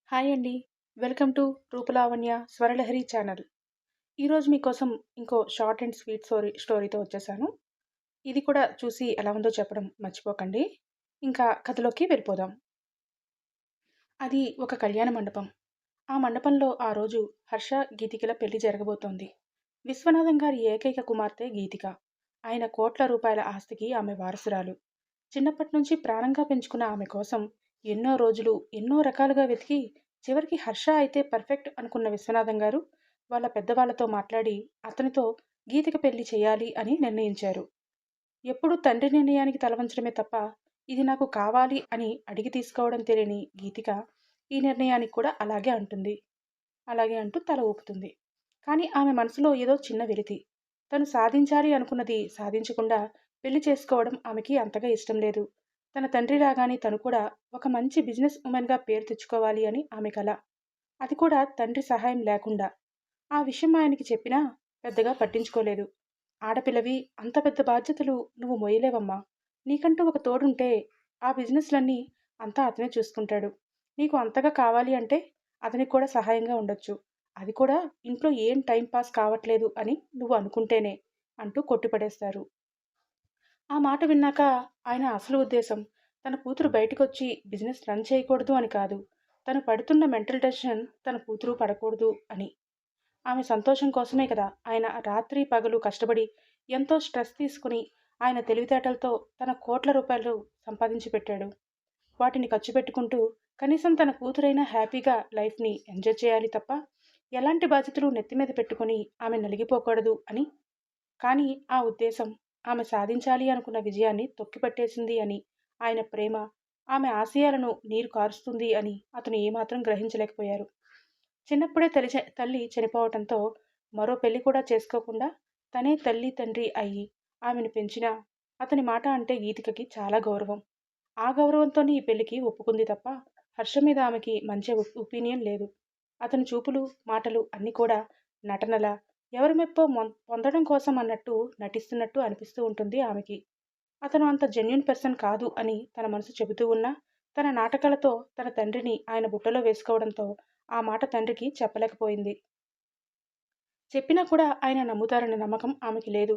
Hi అండి. Welcome to Rupalavanya Swaralahari channel. ఈరోజు మీకోసం ఇంకో షార్ట్ అండ్ స్వీట్ స్టోరీతో వచ్చేసాను. ఇది కూడా చూసి ఎలా ఉందో చెప్పడం మర్చిపోకండి. ఇంకా కథలోకి వెళ్ళిపోదాం. అది ఒక కళ్యాణ మండపం. ఆ మండపంలో ఆ రోజు హర్ష, గీతికల పెళ్లి జరగబోతోంది. విశ్వనాథం గారి ఏకైక కుమార్తె గీతిక. ఆయన కోట్ల రూపాయల ఆస్తికి ఆమె వారసురాలు. చిన్నప్పటి నుంచి ప్రాణంగా పెంచుకున్న ఆమె కోసం ఎన్నో రోజులు ఎన్నో రకాలుగా వెతికి చివరికి హర్ష అయితే పర్ఫెక్ట్ అనుకున్న విశ్వనాథం గారు వాళ్ళ పెద్దవాళ్లతో మాట్లాడి అతనితో గీతిక పెళ్లి చేయాలి అని నిర్ణయించారు. ఎప్పుడూ తండ్రి నిర్ణయానికి తలవంచడమే తప్ప ఇది నాకు కావాలి అని అడిగి తీసుకోవడం తెలియని గీతిక ఈ నిర్ణయానికి కూడా అలాగే అంటుంది. అలాగే అంటూ తల ఊపుతుంది. కానీ ఆమె మనసులో ఏదో చిన్న వెలితి. తను సాధించాలి అనుకున్నది సాధించకుండా పెళ్లి చేసుకోవడం ఆమెకి అంతగా ఇష్టం లేదు. తన తండ్రిలాగానే తను కూడా ఒక మంచి బిజినెస్ ఉమెన్గా పేరు తెచ్చుకోవాలి అని ఆమె కల. అది కూడా తండ్రి సహాయం లేకుండా. ఆ విషయం ఆయనకి చెప్పినా పెద్దగా పట్టించుకోలేదు. ఆడపిల్లవి, అంత పెద్ద బాధ్యతలు నువ్వు మోయలేవమ్మా. నీకంటూ ఒక తోడుంటే ఆ బిజినెస్లన్నీ అంతా అతనే చూసుకుంటాడు. నీకు అంతగా కావాలి అంటే అతనికి కూడా సహాయంగా ఉండొచ్చు. అది కూడా ఇంట్లో ఏం టైం పాస్ కావట్లేదు అని నువ్వు అనుకుంటేనే అంటూ కొట్టిపడేస్తారు. ఆ మాట విన్నాక ఆయన అసలు ఉద్దేశం తన కూతురు బయటకొచ్చి బిజినెస్ రన్ చేయకూడదు అని కాదు. తను పడుతున్న మెంటల్ టెన్షన్ తన కూతురు పడకూడదు అని. ఆమె సంతోషం కోసమే కదా ఆయన రాత్రి పగలు కష్టపడి ఎంతో స్ట్రెస్ తీసుకుని ఆయన తెలివితేటలతో తన కోట్ల రూపాయలు సంపాదించి పెట్టాడు. వాటిని ఖర్చు పెట్టుకుంటూ కనీసం తన కూతురైనా హ్యాపీగా లైఫ్ని ఎంజాయ్ చేయాలి తప్ప ఎలాంటి బాధ్యతలు నెత్తిమీద పెట్టుకుని ఆమె నలిగిపోకూడదు అని. కానీ ఆ ఉద్దేశం ఆమె సాధించాలి అనుకున్న విజయాన్ని తొక్కిపట్టేసింది అని, ఆయన ప్రేమ ఆమె ఆశయాలను నీరు కారుస్తుంది అని అతను ఏమాత్రం గ్రహించలేకపోయారు. చిన్నప్పుడే తల్లి చనిపోవటంతో మరో పెళ్లి కూడా చేసుకోకుండా తనే తల్లి తండ్రి అయ్యి ఆమెను పెంచిన అతని మాట అంటే గీతికకి చాలా గౌరవం. ఆ గౌరవంతోనే ఈ పెళ్లికి ఒప్పుకుంది తప్ప హర్ష మీద ఆమెకి మంచి ఒపీనియన్ లేదు. అతని చూపులు మాటలు అన్నీ కూడా నటనలా ఎవరి మెప్పో పొందడం కోసం అన్నట్టు నటిస్తున్నట్టు అనిపిస్తూ ఉంటుంది ఆమెకి. అతను అంత జెన్యున్ పర్సన్ కాదు అని తన మనసు చెబుతూ ఉన్నా తన నాటకాలతో తన తండ్రిని ఆయన బుట్టలో వేసుకోవడంతో ఆ మాట తండ్రికి చెప్పలేకపోయింది. చెప్పినా కూడా ఆయన నమ్ముతారన్న నమ్మకం ఆమెకి లేదు.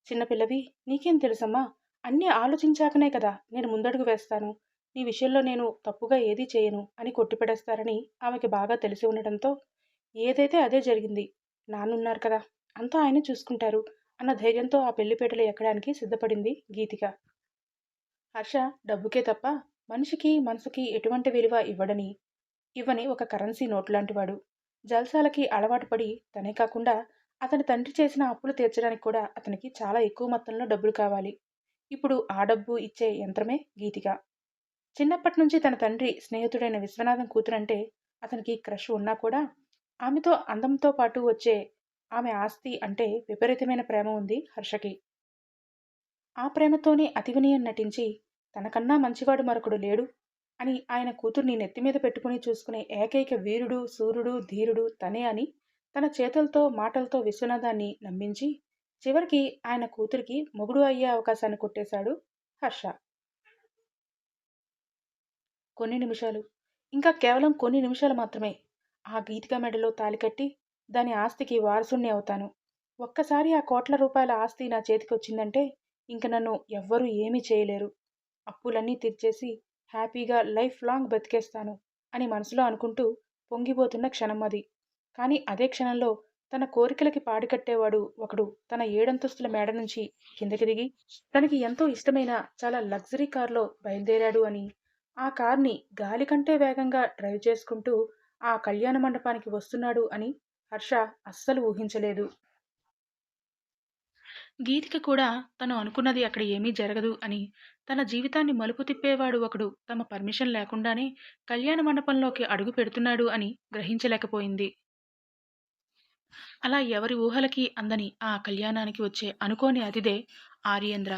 చిన్నపిల్లవి, నీకేం తెలుసమ్మా? అన్నీ ఆలోచించాకనే కదా నేను ముందడుగు వేస్తాను. నీ విషయంలో నేను తప్పుగా ఏదీ చేయను అని కొట్టిపడేస్తారని ఆమెకి బాగా తెలిసి ఉండటంతో ఏదైతే అదే జరిగింది. నాన్నున్నారు కదా, అంతా ఆయనే చూసుకుంటారు అన్న ధైర్యంతో ఆ పెళ్లిపేటలు ఎక్కడానికి సిద్ధపడింది గీతిక. హర్ష డబ్బుకే తప్ప మనిషికి మనసుకి ఎటువంటి విలువ ఇవ్వని ఒక కరెన్సీ నోట్ లాంటివాడు. జల్సాలకి అలవాటు పడి తనే కాకుండా అతని తండ్రి చేసిన అప్పులు తీర్చడానికి కూడా అతనికి చాలా ఎక్కువ మొత్తంలో డబ్బులు కావాలి. ఇప్పుడు ఆ డబ్బు ఇచ్చే యంత్రమే గీతిక. చిన్నప్పటి నుంచి తన తండ్రి స్నేహితుడైన విశ్వనాథం కూతురంటే అతనికి క్రష్ ఉన్నా కూడా ఆమెతో అందంతో పాటు వచ్చే ఆమె ఆస్తి అంటే విపరీతమైన ప్రేమ ఉంది హర్షకి. ఆ ప్రేమతోనే అతివినయం నటించి తనకన్నా మంచివాడు మరొకడు లేడు అని ఆయన కూతుర్ని నెత్తిమీద పెట్టుకుని చూసుకునే ఏకైక వీరుడు, సూర్యుడు, ధీరుడు తనే అని తన చేతులతో మాటలతో విశ్వనాథాన్ని నమ్మించి చివరికి ఆయన కూతురికి మొగుడు అయ్యే అవకాశాన్ని కొట్టేశాడు హర్ష. కొన్ని నిమిషాలు, ఇంకా కేవలం కొన్ని నిమిషాలు మాత్రమే. ఆ గీతిక మెడలో తాళి కట్టి దాని ఆస్తికి వారసుణ్ణి అవుతాను. ఒక్కసారి ఆ కోట్ల రూపాయల ఆస్తి నా చేతికి వచ్చిందంటే ఇంక నన్ను ఎవ్వరూ ఏమీ చేయలేరు. అప్పులన్నీ తీర్చేసి హ్యాపీగా లైఫ్ లాంగ్ బతికేస్తాను అని మనసులో అనుకుంటూ పొంగిపోతున్న క్షణం అది. కానీ అదే క్షణంలో తన కోరికలకి పాడికట్టేవాడు ఒకడు తన ఏడంతస్తుల మేడ నుంచి కిందకి దిగి తనకి ఎంతో ఇష్టమైన చాలా లగ్జరీ కారులో బయలుదేరాడు అని, ఆ కార్ని గాలి కంటే వేగంగా డ్రైవ్ చేసుకుంటూ ఆ కళ్యాణ మండపానికి వస్తున్నాడు అని హర్ష అస్సలు ఊహించలేదు. గీతిక కూడా తను అనుకున్నది అక్కడ ఏమీ జరగదు అని, తన జీవితాన్ని మలుపు తిప్పేవాడు ఒకడు తమ పర్మిషన్ లేకుండానే కళ్యాణ మండపంలోకి అడుగు పెడుతున్నాడు అని గ్రహించలేకపోయింది. అలా ఎవరి ఊహలకి అందని ఆ కళ్యాణానికి వచ్చే అనుకోని అతిథే ఆర్యేంద్ర.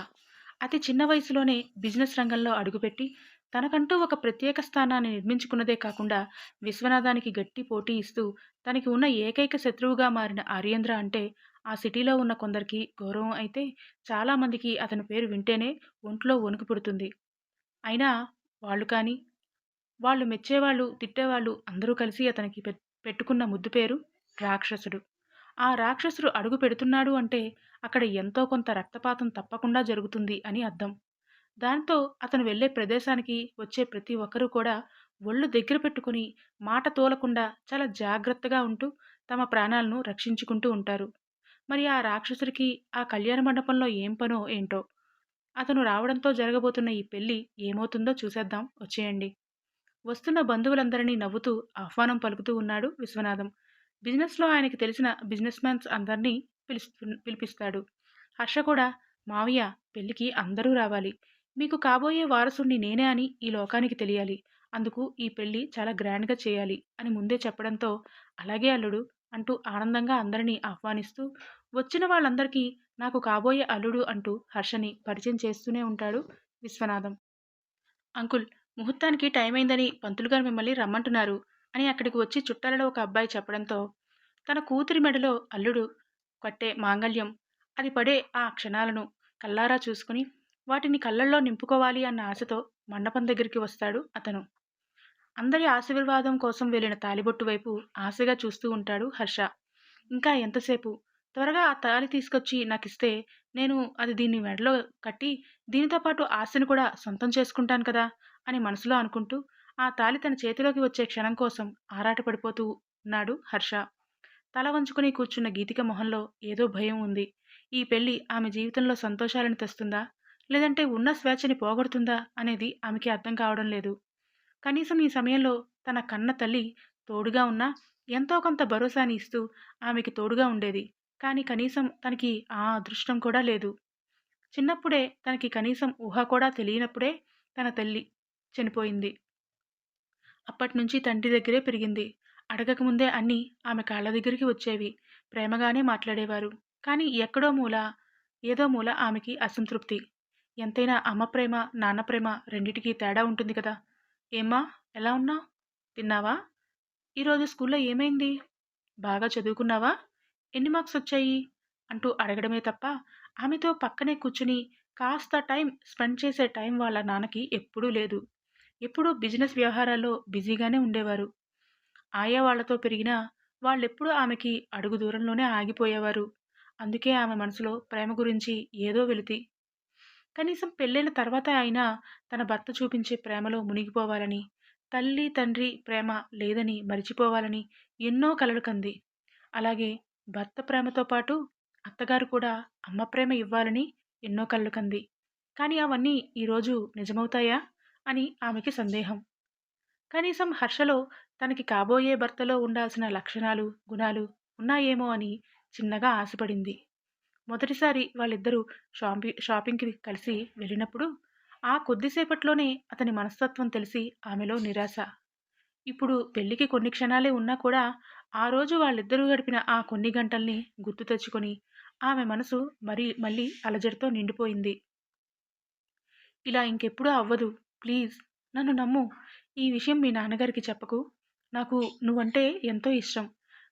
అతి చిన్న వయసులోనే బిజినెస్ రంగంలో అడుగుపెట్టి తనకంటూ ఒక ప్రత్యేక స్థానాన్ని నిర్మించుకున్నదే కాకుండా విశ్వనాథానికి గట్టి పోటీ ఇస్తూ తనకి ఉన్న ఏకైక శత్రువుగా మారిన ఆర్యేంద్ర అంటే ఆ సిటీలో ఉన్న కొందరికి గౌరవం అయితే చాలామందికి అతని పేరు వింటేనే ఒంట్లో వణుకు పుడుతుంది. అయినా వాళ్ళు కానీ వాళ్ళు మెచ్చేవాళ్ళు, తిట్టేవాళ్ళు అందరూ కలిసి అతనికి పెట్టుకున్న ముద్దు పేరు రాక్షసుడు. ఆ రాక్షసుడు అడుగు పెడుతున్నాడు అంటే అక్కడ ఎంతో కొంత రక్తపాతం తప్పకుండా జరుగుతుంది అని అర్థం. దాంతో అతను వెళ్ళే ప్రదేశానికి వచ్చే ప్రతి ఒక్కరూ కూడా ఒళ్ళు దగ్గర పెట్టుకొని మాట తూలకుండా చాలా జాగ్రత్తగా ఉంటూ తమ ప్రాణాలను రక్షించుకుంటూ ఉంటారు. మరి ఆ రాక్షసుడికి ఆ కళ్యాణ మండపంలో ఏం పనో ఏంటో? అతను రావడంతో జరగబోతున్న ఈ పెళ్లి ఏమవుతుందో చూసేద్దాం వచ్చేయండి. వస్తున్న బంధువులందరినీ నవ్వుతూ ఆహ్వానం పలుకుతూ ఉన్నాడు విశ్వనాథం. బిజినెస్‌లో ఆయనకి తెలిసిన బిజినెస్ మాన్స్ అందరినీ పిలిపిస్తాడు. హర్ష కూడా "మావయ్య పెళ్ళికి అందరూ రావాలి. మీకు కాబోయే వారసుడిని నేనే అని ఈ లోకానికి తెలియాలి. అందుకు ఈ పెళ్లి చాలా గ్రాండ్‌గా చేయాలి" అని ముందే చెప్పడంతో "అలాగే అల్లుడు" అంటూ ఆనందంగా అందరినీ ఆహ్వానిస్తూ వచ్చిన వాళ్ళందరికీ నాకు కాబోయే అల్లుడు అంటూ హర్షని పరిచయం చేస్తూనే ఉంటాడు విశ్వనాథం. అంకుల్ ముహూర్తానికి టైం అయిందని పంతులు గారు మిమ్మల్ని రమ్మంటున్నారు అని అక్కడికి వచ్చి చుట్టాలలో ఒక అబ్బాయి చెప్పడంతో తన కూతురి మెడలో అల్లుడు కట్టే మాంగళ్యం అది పడే ఆ క్షణాలను కల్లారా చూసుకుని వాటిని కళ్ళల్లో నింపుకోవాలి అన్న ఆశతో మండపం దగ్గరికి వస్తాడు అతను. అందరి ఆశీర్వాదం కోసం వెళ్ళిన తాలిబొట్టు వైపు ఆశగా చూస్తూ ఉంటాడు హర్ష. ఇంకా ఎంతసేపు? త్వరగా ఆ తాళి తీసుకొచ్చి నాకిస్తే నేను అది దీన్ని మెడలో కట్టి దీనితో పాటు ఆశను కూడా సొంతం చేసుకుంటాను కదా అని మనసులో అనుకుంటూ ఆ తాళి తన చేతిలోకి వచ్చే క్షణం కోసం ఆరాటపడిపోతూ ఉన్నాడు హర్ష. తల వంచుకుని కూర్చున్న గీతిక మొహంలో ఏదో భయం ఉంది. ఈ పెళ్లి ఆమె జీవితంలో సంతోషాలను తెస్తుందా? లేదంటే ఉన్న స్వేచ్ఛని పోగొడుతుందా అనేది ఆమెకి అర్థం కావడం లేదు. కనీసం ఈ సమయంలో తన కన్న తల్లి తోడుగా ఉన్నా ఎంతో కొంత భరోసాని ఇస్తూ ఆమెకి తోడుగా ఉండేది. కానీ కనీసం తనకి ఆ అదృష్టం కూడా లేదు. చిన్నప్పుడే తనకి కనీసం ఊహ కూడా తెలియనప్పుడే తన తల్లి చనిపోయింది. అప్పటినుంచి తండ్రి దగ్గరే పెరిగింది. అడగకముందే అన్నీ ఆమె కాళ్ళ దగ్గరికి వచ్చేవి. ప్రేమగానే మాట్లాడేవారు. కానీ ఎక్కడో మూల, ఏదో మూల ఆమెకి అసంతృప్తి. ఎంతైనా అమ్మ ప్రేమ, నాన్న ప్రేమ రెండిటికి తేడా ఉంటుంది కదా! "ఏమ్మా! ఎలా ఉన్నావు? తిన్నావా? ఈరోజు స్కూల్లో ఏమైంది? బాగా చదువుకున్నావా? ఎన్ని మార్క్సొచ్చాయి?" అంటూ అడగడమే తప్ప, ఆమెతో పక్కనే కూర్చుని కాస్త టైం స్పెండ్ చేసే టైం వాళ్ళ నాన్నకి ఎప్పుడూ లేదు. ఎప్పుడూ బిజినెస్ వ్యవహారాల్లో బిజీగానే ఉండేవారు. ఆయా వాళ్ళతో పెరిగినా వాళ్ళెప్పుడూ ఆమెకి అడుగు దూరంలోనే ఆగిపోయేవారు. అందుకే ఆమె మనసులో ప్రేమ గురించి ఏదో వెలితి. కనీసం పెళ్ళైన తర్వాత అయినా తన భర్త చూపించే ప్రేమలో మునిగిపోవాలని, తల్లి, తండ్రి ప్రేమ లేదని మరిచిపోవాలని ఎన్నో కలలు కంది. అలాగే భర్త ప్రేమతో పాటు అత్తగారు కూడా అమ్మ ప్రేమ ఇవ్వాలని ఎన్నో కలలు కంది. కానీ అవన్నీ ఈరోజు నిజమవుతాయా అని ఆమెకి సందేహం. కనీసం హర్షలో తనకి కాబోయే భర్తలో ఉండాల్సిన లక్షణాలు, గుణాలు ఉన్నాయేమో అని చిన్నగా ఆశపడింది. మొదటిసారి వాళ్ళిద్దరూ షాపింగ్‌కి కలిసి వెళ్ళినప్పుడు ఆ కొద్దిసేపట్లోనే అతని మనస్తత్వం తెలిసి ఆమెలో నిరాశ. ఇప్పుడు పెళ్ళికి కొన్ని క్షణాలే ఉన్నా కూడా ఆ రోజు వాళ్ళిద్దరూ గడిపిన ఆ కొన్ని గంటల్ని గుర్తు తెచ్చుకొని ఆమె మనసు మళ్ళీ అలజడితో నిండిపోయింది. ఇలా ఇంకెప్పుడూ అవ్వదు. ప్లీజ్ నన్ను నమ్ము. ఈ విషయం మీ నాన్నగారికి చెప్పకు. నాకు నువ్వంటే ఎంతో ఇష్టం.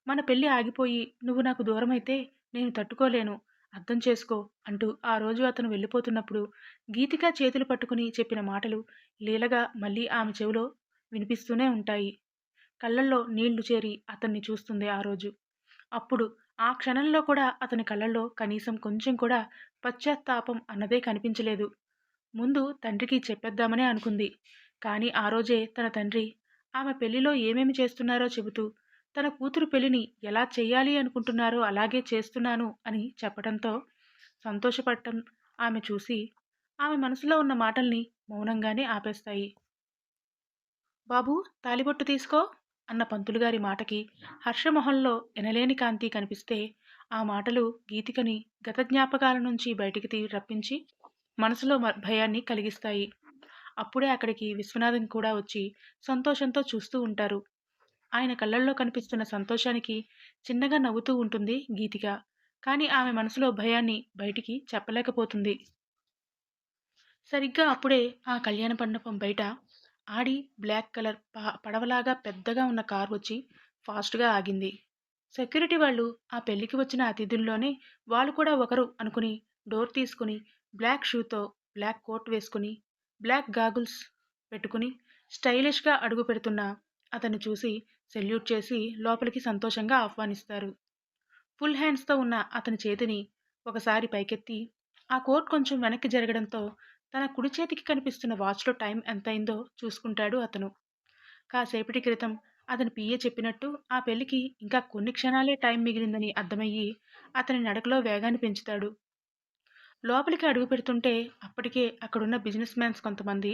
మన పెళ్లి ఆగిపోయి నువ్వు నాకు దూరమైతే నేను తట్టుకోలేను. అర్థం చేసుకో అంటూ ఆ రోజు అతను వెళ్ళిపోతున్నప్పుడు గీతిక చేతులు పట్టుకుని చెప్పిన మాటలు లీలగా మళ్ళీ ఆమె చెవిలో వినిపిస్తూనే ఉంటాయి. కళ్ళల్లో నీళ్లు చేరి అతన్ని చూస్తుంది ఆ రోజు. అప్పుడు ఆ క్షణంలో కూడా అతని కళ్ళల్లో కనీసం కొంచెం కూడా పశ్చాత్తాపం అన్నదే కనిపించలేదు. ముందు తండ్రికి చెప్పేద్దామనే అనుకుంది. కానీ ఆ రోజే తన తండ్రి ఆమె పెళ్లిలో ఏమేమి చేస్తున్నారో చెబుతూ, తన కూతురు పెళ్లిని ఎలా చెయ్యాలి అనుకుంటున్నారో అలాగే చేస్తున్నాను అని చెప్పడంతో సంతోషపడటం ఆమె చూసి, ఆమె మనసులో ఉన్న మాటల్ని మౌనంగానే ఆపేస్తాయి. "బాబూ తాళిబొట్టు తీసుకో" అన్న పంతులుగారి మాటకి హర్ష మొహంలో ఎనలేని కాంతి కనిపిస్తే, ఆ మాటలు గీతికని గత జ్ఞాపకాల నుంచి బయటికి రప్పించి మనసులో భయాన్ని కలిగిస్తాయి. అప్పుడే అక్కడికి విశ్వనాథం కూడా వచ్చి సంతోషంతో చూస్తూ ఉంటారు. ఆయన కళ్ళల్లో కనిపిస్తున్న సంతోషానికి చిన్నగా నవ్వుతూ ఉంటుంది గీతిక. కానీ ఆమె మనసులో భయాన్ని బయటికి చెప్పలేకపోతుంది. సరిగ్గా అప్పుడే ఆ కళ్యాణ మండపం బయట ఆడి బ్లాక్ కలర్ పడవలాగా పెద్దగా ఉన్న కార్ వచ్చి ఫాస్ట్‌గా ఆగింది. సెక్యూరిటీ వాళ్ళు ఆ పెళ్లికి వచ్చిన అతిథుల్లోనే వాళ్ళు కూడా ఒకరు అనుకుని డోర్ తీసుకుని బ్లాక్ షూతో, బ్లాక్ కోట్ వేసుకుని, బ్లాక్ గాగుల్స్ పెట్టుకుని స్టైలిష్‌గా అడుగుపెడుతున్న అతన్ని చూసి సెల్యూట్ చేసి లోపలికి సంతోషంగా ఆహ్వానిస్తారు. ఫుల్ హ్యాండ్స్‌తో ఉన్న అతని చేతిని ఒకసారి పైకెత్తి, ఆ కోట్ కొంచెం వెనక్కి జరగడంతో తన కుడి చేతికి కనిపిస్తున్న వాచ్‌లో టైం ఎంతయిందో చూసుకుంటాడు అతను. కాసేపటి క్రితం అతని పిఏ చెప్పినట్టు ఆ పెళ్లికి ఇంకా కొన్ని క్షణాలే టైం మిగిలిందని అర్థమయ్యి అతని నడకలో వేగాన్ని పెంచుతాడు. లోపలికి అడుగుపెడుతుంటే అప్పటికే అక్కడున్న బిజినెస్ మ్యాన్స్ కొంతమంది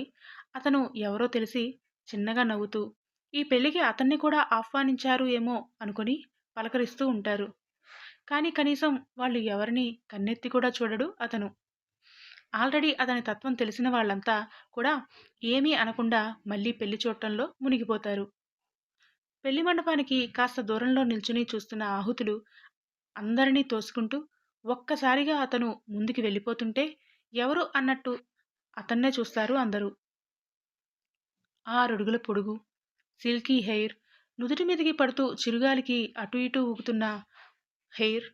అతను ఎవరో తెలిసి చిన్నగా నవ్వుతూ ఈ పెళ్లికి అతన్ని కూడా ఆహ్వానించారు ఏమో అనుకుని పలకరిస్తూ ఉంటారు. కానీ కనీసం వాళ్ళు ఎవరిని కన్నెత్తి కూడా చూడడు అతను. ఆల్రెడీ అతని తత్వం తెలిసిన వాళ్ళంతా కూడా ఏమీ అనకుండా మళ్ళీ పెళ్లి చూడటంలో మునిగిపోతారు. పెళ్లి మండపానికి కాస్త దూరంలో నిల్చుని చూస్తున్న ఆహుతులు అందరినీ తోసుకుంటూ ఒక్కసారిగా అతను ముందుకి వెళ్ళిపోతుంటే ఎవరు అన్నట్టు అతన్నే చూస్తారు అందరూ. 6 అడుగుల పొడుగు, సిల్కీ హెయిర్, నుదుటి మీదికి పడుతూ చిరుగాలికి అటు ఇటూ ఊగుతున్న హెయిర్,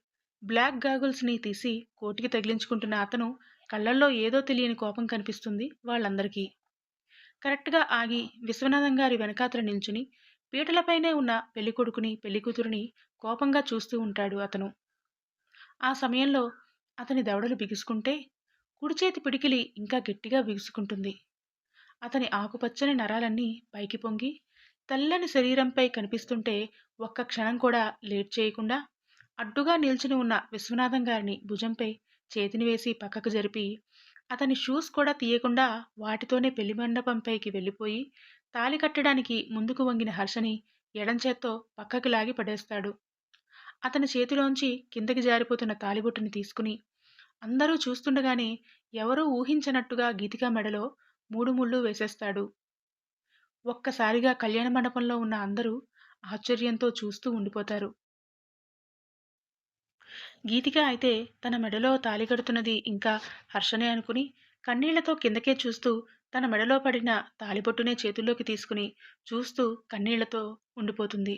బ్లాక్ గాగుల్స్‌ని తీసి కోటికి తగిలించుకుంటున్న అతను కళ్ళల్లో ఏదో తెలియని కోపం కనిపిస్తుంది వాళ్ళందరికీ. కరెక్ట్‌గా ఆగి విశ్వనాథం గారి వెనకాతల నిల్చుని పీటలపైనే ఉన్న పెళ్ళికొడుకుని, పెళ్ళికూతురిని కోపంగా చూస్తూ ఉంటాడు అతను. ఆ సమయంలో అతని దవడలు బిగుసుకుంటే, కుడి చేతి పిడికిలి ఇంకా గట్టిగా బిగుసుకుంటుంది. అతని ఆకుపచ్చని నరాలన్నీ పైకి పొంగి, తెల్లని శరీరంపై కనిపిస్తుంటే ఒక్క క్షణం కూడా లేట్ చేయకుండా, అడ్డుగా నిల్చుని ఉన్న విశ్వనాథం గారిని భుజంపై చేతిని వేసి పక్కకు జరిపి, అతని షూస్ కూడా తీయకుండా వాటితోనే పెళ్లి మండపంపైకి వెళ్ళిపోయి, తాళి కట్టడానికి ముందుకు వంగిన హర్షని ఎడంచేత్తో పక్కకి లాగి పడేస్తాడు. అతని చేతిలోంచి కిందకి జారిపోతున్న తాళిబొట్టుని తీసుకుని అందరూ చూస్తుండగానే ఎవరూ ఊహించనట్టుగా గీతిక మెడలో 3 ముళ్ళు వేసేస్తాడు. ఒక్కసారిగా కళ్యాణ మండపంలో ఉన్న అందరూ ఆశ్చర్యంతో చూస్తూ ఉండిపోతారు. గీతిక అయితే తన మెడలో తాళి కడుతున్నది ఇంకా హర్షనే అనుకుని కన్నీళ్లతో కిందకే చూస్తూ తన మెడలో పడిన తాళిబొట్టునే చేతుల్లోకి తీసుకుని చూస్తూ కన్నీళ్లతో ఉండిపోతుంది.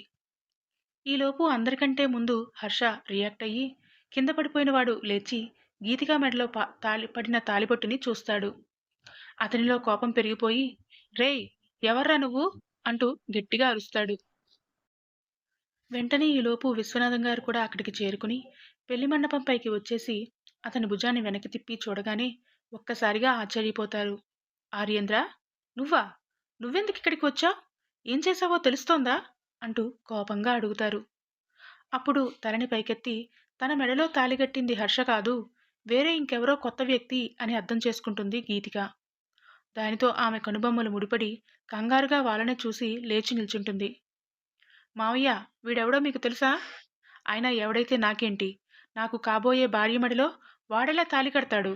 ఈలోపు అందరికంటే ముందు హర్ష రియాక్ట్ అయ్యి కింద పడిపోయిన వాడు లేచి గీతిక మెడలో పడిన తాళిబొట్టుని చూస్తాడు. అతనిలో కోపం పెరిగిపోయి రేయ్ ఎవర్రా నువ్వు అంటూ గట్టిగా అరుస్తాడు. వెంటనే ఈలోపు విశ్వనాథం గారు కూడా అక్కడికి చేరుకుని పెళ్లి మండపం పైకి వచ్చేసి అతని భుజాన్ని వెనక్కి తిప్పి చూడగానే ఒక్కసారిగా ఆశ్చర్యపోతారు. ఆర్యేంద్ర, నువ్వా? నువ్వెందుకు ఇక్కడికి వచ్చావు? ఏం చేశావో తెలుస్తోందా అంటూ కోపంగా అడుగుతారు. అప్పుడు తలని పైకెత్తి తన మెడలో తాళిగట్టింది హర్ష కాదు, వేరే ఇంకెవరో కొత్త వ్యక్తి అని అర్థం చేసుకుంటుంది గీతిక. దానితో ఆమె కనుబొమ్మలు ముడిపడి కంగారుగా వాళ్ళనే చూసి లేచి నిల్చుంటుంది. మావయ్య, వీడెవడో మీకు తెలుసా? అయినా ఎవడైతే నాకేంటి? నాకు కాబోయే భార్య మెడలో వాడెలా తాళి కడతాడు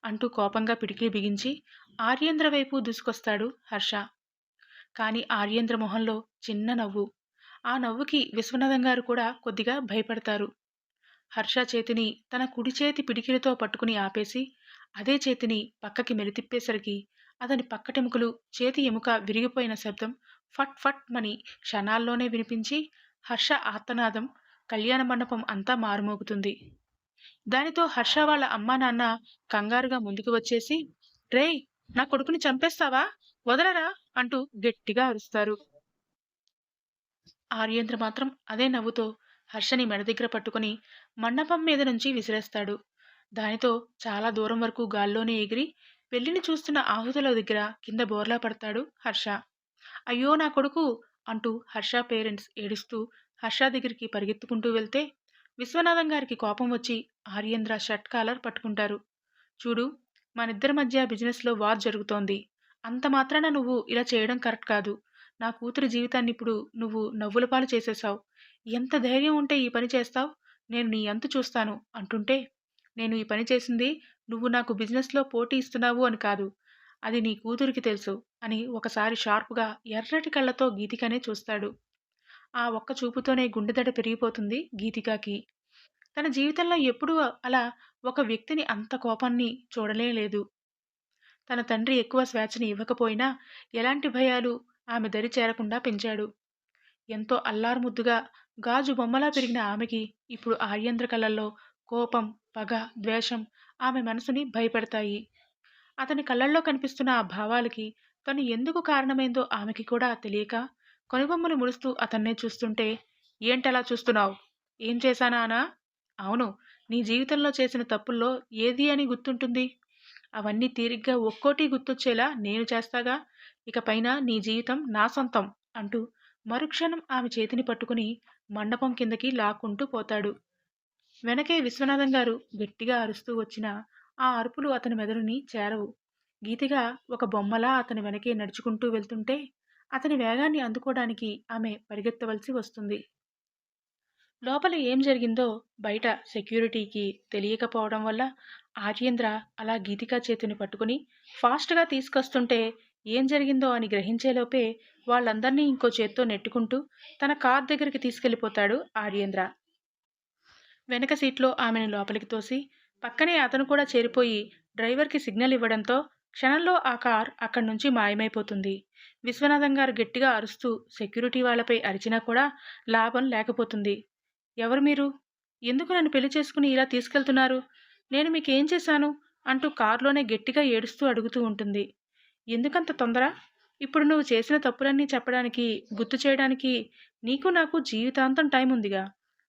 అంటూ కోపంగా పిడికిలి బిగించి ఆర్యేంద్ర వైపు దూసుకొస్తాడు హర్ష. కాని ఆర్యేంద్ర మొహంలో చిన్న నవ్వు. ఆ నవ్వుకి విశ్వనాథం గారు కూడా కొద్దిగా భయపడతారు. హర్ష చేతిని తన కుడి చేతి పిడికిలితో పట్టుకుని ఆపేసి అదే చేతిని పక్కకి మెలితిప్పేసరికి అతని పక్కటెముకలు చేతి ఎముక విరిగిపోయిన శబ్దం ఫట్ ఫట్ మని క్షణాల్లోనే వినిపించి హర్ష ఆర్తనాదం కళ్యాణ మండపం అంతా మారుమోగుతుంది. దానితో హర్ష వాళ్ళ అమ్మా నాన్న కంగారుగా ముందుకు వచ్చేసి రేయ్, నా కొడుకుని చంపేస్తావా, వదలరా అంటూ గట్టిగా అరుస్తారు. ఆర్యేంద్ర మాత్రం అదే నవ్వుతో హర్షని మెడ దగ్గర పట్టుకుని మండపం మీద నుంచి విసిరేస్తాడు. దానితో చాలా దూరం వరకు గాల్లోనే ఎగిరి పెళ్లిని చూస్తున్న ఆహుతుల దగ్గర కింద బోర్లా పడతాడు హర్ష. అయ్యో నా కొడుకు అంటూ హర్ష పేరెంట్స్ ఏడుస్తూ హర్ష దగ్గరికి పరిగెత్తుకుంటూ వెళ్తే విశ్వనాథం గారికి కోపం వచ్చి ఆర్యేంద్ర షర్ట్ కాలర్ పట్టుకుంటారు. చూడు, మనిద్దరి మధ్య బిజినెస్లో వార్ జరుగుతోంది. అంత మాత్రాన నువ్వు ఇలా చేయడం కరెక్ట్ కాదు. నా కూతురి జీవితాన్ని ఇప్పుడు నువ్వు నవ్వుల పాలు చేసేశావు. ఎంత ధైర్యం ఉంటే ఈ పని చేస్తావు? నేను నీ అంతు చూస్తాను అంటుంటే, నేను ఈ పని చేసింది నువ్వు నాకు బిజినెస్లో పోటీ ఇస్తున్నావు అని కాదు. అది నీ కూతురికి తెలుసు అని ఒకసారి షార్ప్గా ఎర్రటి కళ్ళతో గీతికనే చూస్తాడు. ఆ ఒక్క చూపుతోనే గుండెదడ పెరిగిపోతుంది గీతికకి. తన జీవితంలో ఎప్పుడూ అలా ఒక వ్యక్తిని అంత కోపాన్ని చూడలేదు. తన తండ్రి ఎక్కువ స్వేచ్ఛని ఇవ్వకపోయినా ఎలాంటి భయాలు ఆమె దరి చేరకుండా పెంచాడు. ఎంతో అల్లారుముద్దుగా గాజు బొమ్మలా పెరిగిన ఆమెకి ఇప్పుడు ఆర్యేంద్ర కళ్ళల్లో కోపం, పగ, ద్వేషం ఆమె మనసుని భయపెడతాయి. అతని కళ్ళల్లో కనిపిస్తున్న ఆ భావాలకి తను ఎందుకు కారణమైందో ఆమెకి కూడా తెలియక కనుబొమ్మలు ముడుస్తూ అతన్నే చూస్తుంటే, ఏంటలా చూస్తున్నావు? ఏం చేశానా అనా? అవును. నీ జీవితంలో చేసిన తప్పుల్లో ఏది అని గుర్తుంటుంది? అవన్నీ తీరిగ్గా ఒక్కోటి గుర్తొచ్చేలా నేను చేస్తాగా. ఇకపైన నీ జీవితం నా సొంతం అంటూ మరుక్షణం ఆమె చేతిని పట్టుకుని మండపం కిందకి లాక్కుంటూ పోతాడు. వెనకే విశ్వనాథం గారు గట్టిగా అరుస్తూ వచ్చిన ఆ అరుపులు అతని మెదడుని చేరవు. గీతిగా ఒక బొమ్మలా అతని వెనకే నడుచుకుంటూ వెళ్తుంటే అతని వేగాన్ని అందుకోవడానికి ఆమె పరిగెత్తవలసి వస్తుంది. లోపల ఏం జరిగిందో బయట సెక్యూరిటీకి తెలియకపోవడం వల్ల ఆర్యేంద్ర అలా గీతిక చేతిని పట్టుకుని ఫాస్ట్గా తీసుకొస్తుంటే ఏం జరిగిందో అని గ్రహించేలోపే వాళ్ళందర్నీ ఇంకో చేత్తో నెట్టుకుంటూ తన కార్ దగ్గరికి తీసుకెళ్లిపోతాడు ఆర్యేంద్ర. వెనక సీట్లో ఆమెను లోపలికి తోసి పక్కనే అతను కూడా చేరిపోయి డ్రైవర్కి సిగ్నల్ ఇవ్వడంతో క్షణంలో ఆ కార్ అక్కడి నుంచి మాయమైపోతుంది. విశ్వనాథం గారు గట్టిగా అరుస్తూ సెక్యూరిటీ వాళ్ళపై అరిచినా కూడా లాభం లేకపోతుంది. ఎవరు మీరు? ఎందుకు నన్ను పెళ్లి చేసుకుని ఇలా తీసుకెళ్తున్నారు? నేను మీకేం చేశాను? అంటూ కారులోనే గట్టిగా ఏడుస్తూ అడుగుతూ ఉంటుంది. ఎందుకంత తొందర? ఇప్పుడు నువ్వు చేసిన తప్పులన్నీ చెప్పడానికి, గుర్తు చేయడానికి నీకు నాకు జీవితాంతం టైం ఉందిగా.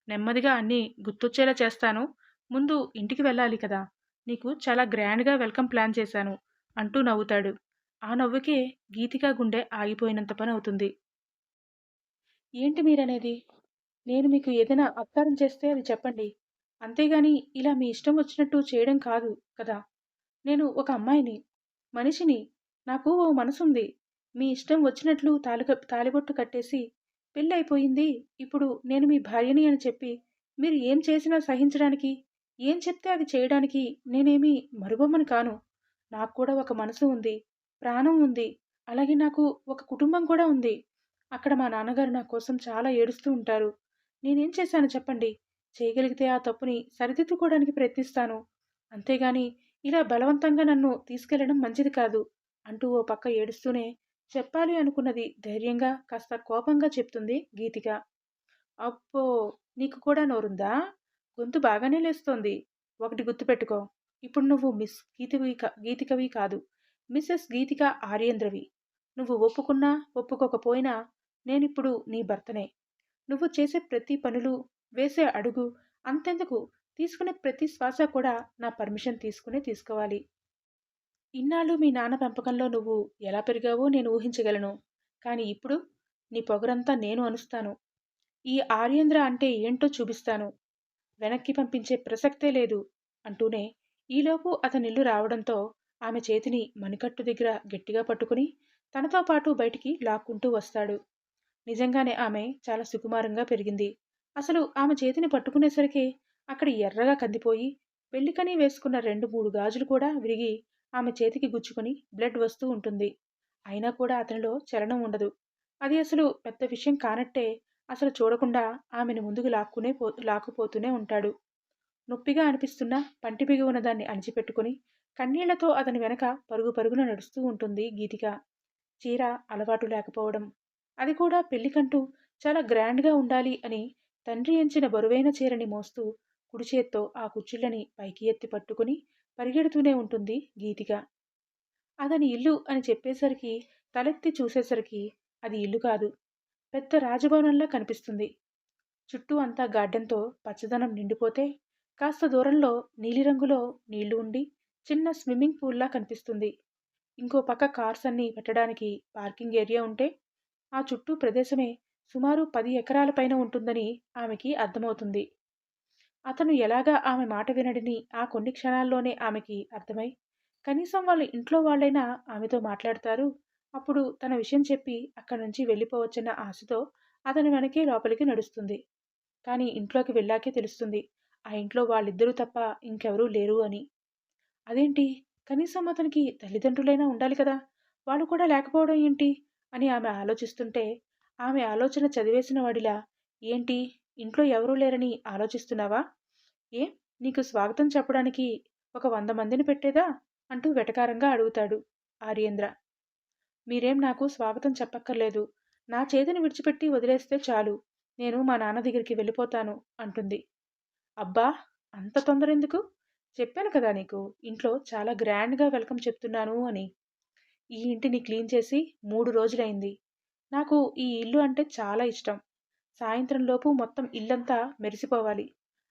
నెమ్మదిగా అన్నీ గుర్తొచ్చేలా చేస్తాను. ముందు ఇంటికి వెళ్ళాలి కదా. నీకు చాలా గ్రాండ్‌గా వెల్కమ్ ప్లాన్ చేశాను అంటూ నవ్వుతాడు. ఆ నవ్వుకే గీతిక గుండె ఆగిపోయినంత పనవుతుంది. ఏంటి మీరనేది? నేను మీకు ఏదైనా అపకారం చేస్తే అది చెప్పండి. అంతేగాని ఇలా మీ ఇష్టం వచ్చినట్టు చేయడం కాదు కదా. నేను ఒక అమ్మాయిని, మనిషిని. నాకు ఓ మనసుంది. మీ ఇష్టం వచ్చినట్లు తాళిబొట్టు కట్టేసి పెళ్లయిపోయింది. ఇప్పుడు నేను మీ భార్యని అని చెప్పి మీరు ఏం చేసినా సహించడానికి, ఏం చెప్తే అది చేయడానికి నేనేమి మరుబొమ్మని కాను. నాకు కూడా ఒక మనసు ఉంది. ప్రాణం ఉంది. అలాగే నాకు ఒక కుటుంబం కూడా ఉంది. అక్కడ మా నాన్నగారు నా కోసం చాలా ఏడుస్తూ ఉంటారు. నేనేం చేశాను చెప్పండి? చేయగలిగితే ఆ తప్పుని సరిదిద్దుకోవడానికి ప్రయత్నిస్తాను. అంతేగాని ఇలా బలవంతంగా నన్ను తీసుకెళ్లడం మంచిది కాదు అంటూ ఓ పక్క ఏడుస్తూనే చెప్పాలి అనుకున్నది ధైర్యంగా కాస్త కోపంగా చెప్తుంది గీతిక. అబ్బో! నీకు కూడా నోరుందా? గొంతు బాగానే లేస్తోంది. ఒకటి గుర్తుపెట్టుకో. ఇప్పుడు నువ్వు మిస్ గీతికవి కాదు. మిసెస్ గీతిక ఆర్యేంద్రవి. నువ్వు ఒప్పుకున్నా, ఒప్పుకోకపోయినా నేనిప్పుడు నీ భర్తనే. నువ్వు చేసే ప్రతి పనులు, వేసే అడుగు, అంతెందుకు తీసుకునే ప్రతి శ్వాస కూడా నా పర్మిషన్ తీసుకునే తీసుకోవాలి. ఇన్నాళ్ళు మీ నాన్న పెంపకంలో నువ్వు ఎలా పెరిగావో నేను ఊహించగలను. కానీ ఇప్పుడు నీ పొగరంతా నేను అణుస్తాను. ఈ ఆర్యేంద్ర అంటే ఏంటో చూపిస్తాను. వెనక్కి పంపించే ప్రసక్తే లేదు అంటూనే ఈలోపు అతనిల్లు రావడంతో ఆమె చేతిని మణికట్టు దగ్గర గట్టిగా పట్టుకుని తనతో పాటు బయటికి లాక్కుంటూ వస్తాడు. నిజంగానే ఆమె చాలా సుకుమారంగా పెరిగింది. అసలు ఆమె చేతిని పట్టుకునేసరికి అక్కడ ఎర్రగా కందిపోయి పెళ్లికని వేసుకున్న 2, 3 గాజులు కూడా విరిగి ఆమె చేతికి గుచ్చుకొని బ్లడ్ వస్తూ ఉంటుంది. అయినా కూడా అతనిలో చలనం ఉండదు. అది అసలు పెద్ద విషయం కానట్టే అసలు చూడకుండా ఆమెను ముందుకు లాక్కుపోతూనే ఉంటాడు. నొప్పిగా అనిపిస్తున్న పంటి బిగువున దాన్ని అణిచిపెట్టుకుని కన్నీళ్లతో అతని వెనక పరుగు పరుగున నడుస్తూ ఉంటుంది గీతిక. చీర అలవాటు లేకపోవడం, అది కూడా పెళ్లికంటూ చాలా గ్రాండ్‌గా ఉండాలి అని తండ్రి ఎంచిన బరువైన చీరని మోస్తూ కుడి చేత్తో ఆ కుచ్చిళ్ళని పైకి ఎత్తి పట్టుకుని పరిగెడుతూనే ఉంటుంది గీతిక. అదని ఇల్లు అని చెప్పేసరికి తలెత్తి చూసేసరికి అది ఇల్లు కాదు. పెద్ద రాజభవనంలా కనిపిస్తుంది. చుట్టూ అంతా గార్డెన్‌తో పచ్చదనం నిండిపోతే కాస్త దూరంలో నీలిరంగులో నీళ్లు ఉండి చిన్న స్విమ్మింగ్ పూల్‌లా కనిపిస్తుంది. ఇంకో పక్క కార్స్ అన్నీ పెట్టడానికి పార్కింగ్ ఏరియా ఉంటే ఆ చుట్టూ ప్రదేశమే సుమారు 10 ఎకరాల పైన ఉంటుందని ఆమెకి అర్థమవుతుంది. అతను ఎలాగా ఆమె మాట వినడని ఆ కొన్ని క్షణాల్లోనే ఆమెకి అర్థమై, కనీసం వాళ్ళ ఇంట్లో వాళ్ళైనా ఆమెతో మాట్లాడతారు. అప్పుడు తన విషయం చెప్పి అక్కడి నుంచి వెళ్ళిపోవచ్చన్న ఆశతో అతని వెనకే లోపలికి నడుస్తుంది. కానీ ఇంట్లోకి వెళ్ళాకే తెలుస్తుంది. ఆ ఇంట్లో వాళ్ళిద్దరూ తప్ప ఇంకెవరూ లేరు అని. అదేంటి? కనీసం అతనికి తల్లిదండ్రులైనా ఉండాలి కదా! వాళ్ళు కూడా లేకపోవడం ఏంటి? అని ఆమె ఆలోచిస్తుంటే, ఆమె ఆలోచన చదివేసిన వాడిలా, ఏంటి? ఇంట్లో ఎవరూ లేరని ఆలోచిస్తున్నావా? ఏం? నీకు స్వాగతం చెప్పడానికి ఒక 100 మందిని పెట్టేదా? అంటూ వెటకారంగా అడుగుతాడు ఆర్యేంద్ర. మీరేం నాకు స్వాగతం చెప్పక్కర్లేదు. నా చేతిని విడిచిపెట్టి వదిలేస్తే చాలు. నేను మా నాన్న దగ్గరికి వెళ్ళిపోతాను అంటుంది. అబ్బా! అంత తొందరెందుకు? చెప్పాను కదా నీకు ఇంట్లో చాలా గ్రాండ్‌గా వెల్కమ్ చెప్తున్నాను అని. ఈ ఇంటిని క్లీన్ చేసి 3 రోజులైంది. నాకు ఈ ఇల్లు అంటే చాలా ఇష్టం. సాయంత్రం లోపు మొత్తం ఇల్లంతా మెరిసిపోవాలి.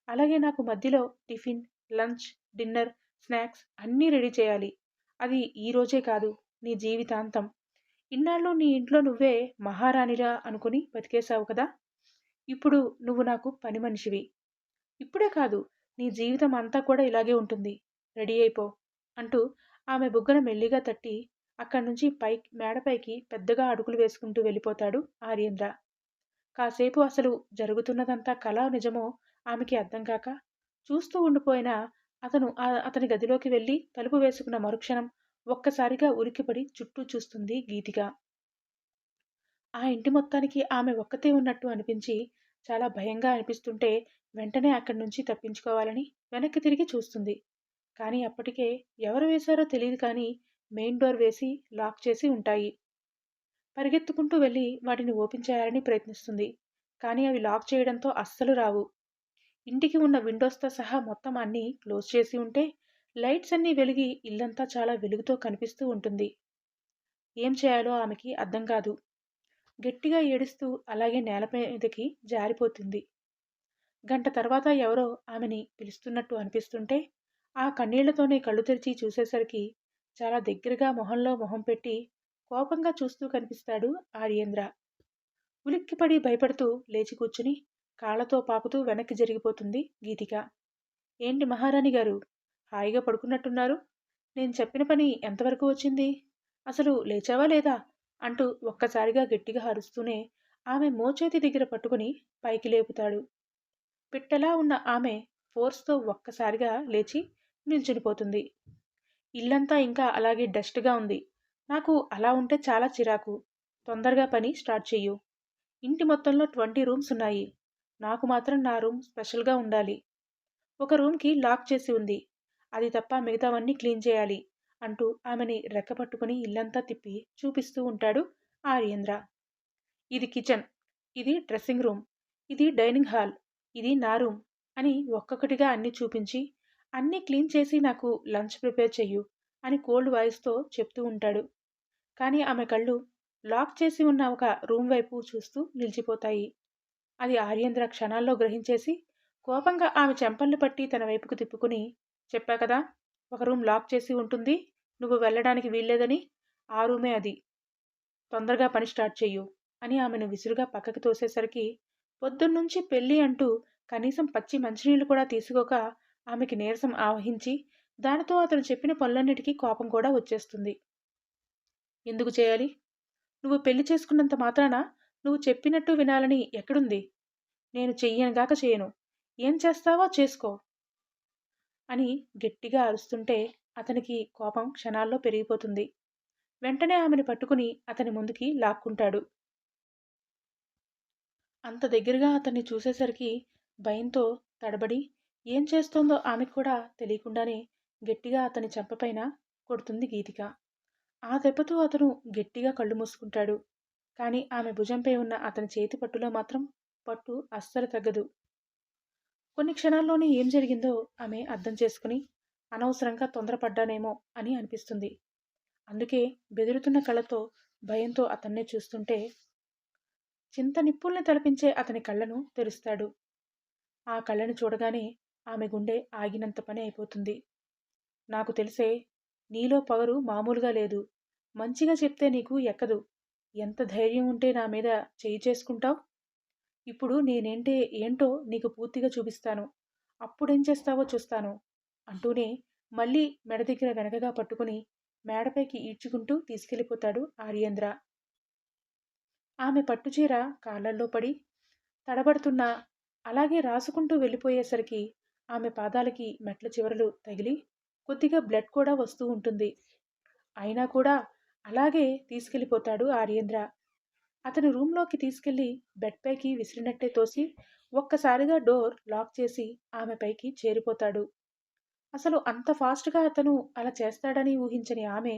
అలాగే నాకు మధ్యలో టిఫిన్, లంచ్, డిన్నర్, స్నాక్స్ అన్నీ రెడీ చేయాలి. అది ఈ రోజే కాదు, నీ జీవితాంతం. ఇన్నాళ్ళు నీ ఇంట్లో నువ్వే మహారాణిలా అనుకుని బతికేశావు కదా! ఇప్పుడు నువ్వు నాకు పని మనిషివి. ఇప్పుడే కాదు, నీ జీవితం అంతా కూడా ఇలాగే ఉంటుంది. రెడీ అయిపో అంటూ ఆమె బుగ్గన మెల్లిగా తట్టి అక్కడ్నుంచి మేడపైకి పెద్దగా అడుగులు వేసుకుంటూ వెళ్ళిపోతాడు ఆర్యేంద్ర. కాసేపు అసలు జరుగుతున్నదంతా కలా నిజమో ఆమెకి అర్థం కాక చూస్తూ ఉండిపోయిన అతని గదిలోకి వెళ్ళి తలుపు వేసుకున్న మరుక్షణం ఒక్కసారిగా ఉలిక్కిపడి చుట్టూ చూస్తుంది గీతిక. ఆ ఇంటి మొత్తానికి ఆమె ఒక్కతే ఉన్నట్టు అనిపించి చాలా భయంగా అనిపిస్తుంటే వెంటనే అక్కడి నుంచి తప్పించుకోవాలని వెనక్కి తిరిగి చూస్తుంది. కానీ అప్పటికే ఎవరు వేశారో తెలియదు కానీ మెయిన్ డోర్ వేసి లాక్ చేసి ఉంటాయి. పరిగెత్తుకుంటూ వెళ్ళి వాటిని ఓపెన్ చేయాలని ప్రయత్నిస్తుంది. కానీ అవి లాక్ చేయడంతో అస్సలు రావు. ఇంటికి ఉన్న విండోస్‌తో సహా మొత్తం అన్నీ క్లోజ్ చేసి ఉంటే లైట్స్ అన్నీ వెలిగి ఇల్లంతా చాలా వెలుగుతో కనిపిస్తూ ఉంటుంది. ఏం చేయాలో ఆమెకి అర్థం కాదు. గట్టిగా ఏడుస్తూ అలాగే నేల మీదకి జారిపోతుంది. గంట తర్వాత ఎవరో ఆమెని పిలుస్తున్నట్టు అనిపిస్తుంటే ఆ కన్నీళ్లతోనే కళ్ళు తెరిచి చూసేసరికి చాలా దగ్గరగా మొహంలో మొహం పెట్టి కోపంగా చూస్తూ కనిపిస్తాడు ఆర్యేంద్ర. ఉలిక్కిపడి భయపడుతూ లేచి కూర్చుని కాళ్లతో పాకుతూ వెనక్కి జరిగిపోతుంది గీతిక. ఏంటి మహారాణి గారు, హాయిగా పడుకున్నట్టున్నారు? నేను చెప్పిన పని ఎంతవరకు వచ్చింది? అసలు లేచావా లేదా? అంటూ ఒక్కసారిగా గట్టిగా అరుస్తూనే ఆమె మోచేతి దగ్గర పట్టుకుని పైకి లేపుతాడు. పిట్టలా ఉన్న ఆమె ఫోర్స్‌తో ఒక్కసారిగా లేచి నిల్చునిపోతుంది. ఇల్లంతా ఇంకా అలాగే డస్ట్‌గా ఉంది. నాకు అలా ఉంటే చాలా చిరాకు. తొందరగా పని స్టార్ట్ చెయ్యు. ఇంటి మొత్తంలో 20 రూమ్స్ ఉన్నాయి. నాకు మాత్రం నా రూమ్ స్పెషల్‌గా ఉండాలి. ఒక రూమ్‌కి లాక్ చేసి ఉంది. అది తప్ప మిగతావన్నీ క్లీన్ చేయాలి అంటూ ఆమెని రెక్కపట్టుకుని ఇల్లంతా తిప్పి చూపిస్తూ ఉంటాడు ఆర్యేంద్ర. ఇది కిచెన్, ఇది డ్రెస్సింగ్ రూమ్, ఇది డైనింగ్ హాల్, ఇది నా రూమ్ అని ఒక్కొక్కటిగా అన్నీ చూపించి అన్నీ క్లీన్ చేసి నాకు లంచ్ ప్రిపేర్ చెయ్యు అని కోల్డ్ వాయిస్‌తో చెప్తూ ఉంటాడు. కానీ ఆమె కళ్ళు లాక్ చేసి ఉన్న ఒక రూమ్ వైపు చూస్తూ నిలిచిపోతాయి. అది ఆర్యేంద్ర క్షణాల్లో గ్రహించేసి కోపంగా ఆమె చెంపల్ని పట్టి తన వైపుకు తిప్పుకుని, చెప్పా కదా, ఒక రూమ్ లాక్ చేసి ఉంటుంది. నువ్వు వెళ్ళడానికి వీల్లేదని. ఆ రూమే అది. తొందరగా పని స్టార్ట్ చెయ్యు అని ఆమెను విసురుగా పక్కకి తోసేసరికి పొద్దున్నుంచి పెళ్ళి అంటూ కనీసం పచ్చి మంచినీళ్లు కూడా తీసుకోక ఆమెకి నీరసం ఆవహించి దానితో అతను చెప్పిన పనులన్నిటికీ కోపం కూడా వచ్చేస్తుంది. ఎందుకు చేయాలి? నువ్వు పెళ్లి చేసుకున్నంత మాత్రాన నువ్వు చెప్పినట్టు వినాలని ఎక్కడుంది? నేను చెయ్యనుగాక చేయను. ఏం చేస్తావో చేసుకో అని గట్టిగా అరుస్తుంటే అతనికి కోపం క్షణాల్లో పెరిగిపోతుంది. వెంటనే ఆమెను పట్టుకుని అతని ముందుకి లాక్కుంటాడు. అంత దగ్గరగా అతన్ని చూసేసరికి భయంతో తడబడి ఏం చేస్తోందో ఆమెకు కూడా తెలియకుండానే గట్టిగా అతని చెంపపైన కొడుతుంది గీతిక. ఆ దెబ్బతో అతను గట్టిగా కళ్ళు మూసుకుంటాడు. కానీ ఆమె భుజంపై ఉన్న అతని చేతి పట్టులో మాత్రం పట్టు అస్సలు తగ్గదు. కొన్ని క్షణాల్లోనే ఏం జరిగిందో ఆమె అర్థం చేసుకుని అనవసరంగా తొందరపడ్డానేమో అని అనిపిస్తుంది. అందుకే బెదురుతున్న కళ్ళతో భయంతో అతన్నే చూస్తుంటే చింత నిప్పుల్ని తలపించే అతని కళ్ళను తెరుస్తాడు. ఆ కళ్ళను చూడగానే ఆమె గుండె ఆగినంత పని అయిపోతుంది. నాకు తెలిసే, నీలో పొగరు మామూలుగా లేదు. మంచిగా చెప్తే నీకు ఎక్కదు. ఎంత ధైర్యం ఉంటే నా మీద చెయ్యి చేసుకుంటావ్? ఇప్పుడు ఏంటో నీకు పూర్తిగా చూపిస్తాను. అప్పుడేం చేస్తావో చూస్తాను అంటూనే మళ్ళీ మెడ దగ్గర వెనకగా పట్టుకుని మేడపైకి ఈడ్చుకుంటూ తీసుకెళ్ళిపోతాడు ఆర్యేంద్ర. ఆమె పట్టుచీర కాళ్ళల్లో పడి తడబడుతున్నా అలాగే రాసుకుంటూ వెళ్ళిపోయేసరికి ఆమె పాదాలకి మెట్ల చివరలు తగిలి కొద్దిగా బ్లడ్ కూడా వస్తూ ఉంటుంది. అయినా కూడా అలాగే తీసుకెళ్ళిపోతాడు ఆర్యేంద్ర. అతని రూంలోకి తీసుకెళ్లి బెడ్ పైకి విసిరినట్టే తోసి ఒక్కసారిగా డోర్ లాక్ చేసి ఆమె పైకి చేరిపోతాడు. అసలు అంత ఫాస్ట్‌గా అతను అలా చేస్తాడని ఊహించని ఆమె